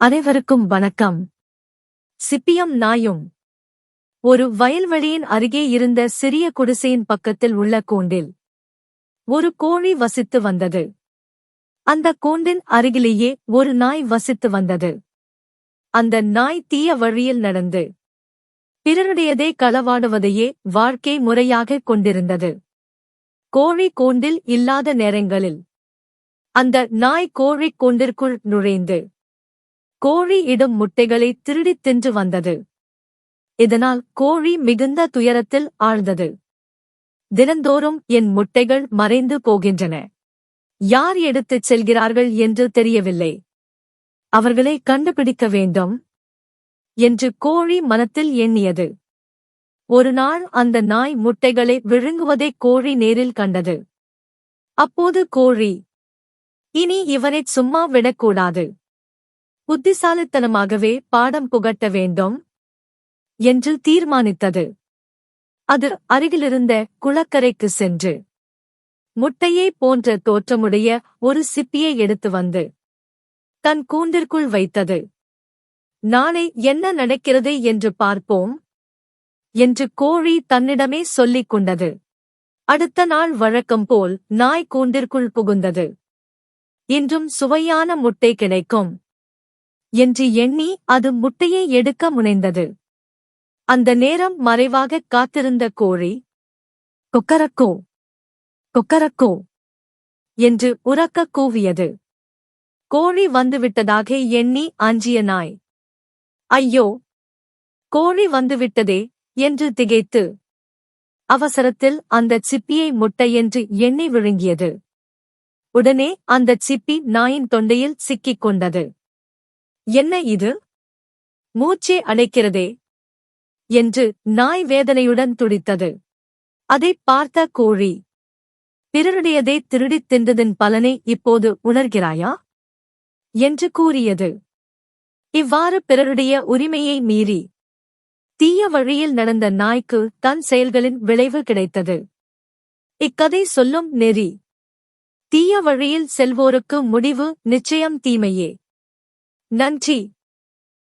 அனைவருக்கும் வணக்கம். சிப்பியும் நாயும். ஒரு வயல்வெளியின் அருகே இருந்த சிறிய குடிசையின் பக்கத்தில் உள்ள கூண்டில் ஒரு கோழி வசித்து வந்தது. அந்த கூண்டின் அருகிலேயே ஒரு நாய் வசித்து வந்தது. அந்த நாய் தீய வழியில் நடந்து பிறருடையதை களவாடுவதையே வாழ்க்கை முறையாகக் கொண்டிருந்தது. கோழி கூண்டில் இல்லாத நேரங்களில் அந்த நாய் கோழி கூண்டிற்குள் நுழைந்து கோழி இடும் முட்டைகளை திருடித் தின்று வந்தது. இதனால் கோழி மிகுந்த துயரத்தில் ஆழ்ந்தது. தினந்தோறும் என் முட்டைகள் மறைந்து போகின்றன. யார் எடுத்துச் செல்கிறார்கள் என்று தெரியவில்லை. அவர்களை கண்டுபிடிக்க வேண்டும் என்று கோழி மனத்தில் எண்ணியது. ஒருநாள் அந்த நாய் முட்டைகளை விழுங்குவதை கோழி நேரில் கண்டது. அப்போது கோழி, இனி இவனைச் சும்மா விடக்கூடாது, புத்திசாலித்தனமாகவே பாடம் புகட்ட வேண்டும் என்று தீர்மானித்தது. அது அருகிலிருந்த குளக்கரைக்கு சென்று முட்டையை போன்ற தோற்றமுடைய ஒரு சிப்பியை எடுத்து வந்து தன் கூண்டிற்குள் வைத்தது. நாளை என்ன நடக்கிறது என்று பார்ப்போம் என்று கோழி தன்னிடமே சொல்லிக் கொண்டது. அடுத்த நாள் வழக்கம் போல் நாய் கூண்டிற்குள் புகுந்தது. இன்றும் சுவையான முட்டை கிடைக்கும் என்று எண்ணி அது முட்டையை எடுக்க முனைந்தது. அந்த நேரம் மறைவாகக் காத்திருந்த கோழி, கொக்கரக்கோ கொக்கரக்கோ என்று உரக்கக் கூவியது. கோழி வந்துவிட்டதாக எண்ணி அஞ்சிய நாய், ஐயோ, கோழி வந்துவிட்டதே என்று திகைத்து அவசரத்தில் அந்தச் சிப்பியை முட்டையென்று எண்ணி விழுங்கியது. உடனே அந்தச் சிப்பி நாயின் தொண்டையில் சிக்கிக் கொண்டது. என்ன இது, மூச்சே அடைக்கிறதே என்று நாய் வேதனையுடன் துடித்தது. அதைப் பார்த்த கோழி, பிறருடையதை திருடித் தின்றதின் பலனை இப்போது உணர்கிறாயா என்று கூறியது. இவ்வாறு பிறருடைய உரிமையை மீறி தீய வழியில் நடந்த நாய்க்கு தன் செயல்களின் விளைவு கிடைத்தது. இக்கதை சொல்லும் நெறி, தீய வழியில் செல்வோருக்கு முடிவு நிச்சயம் தீமையே. நன்றி.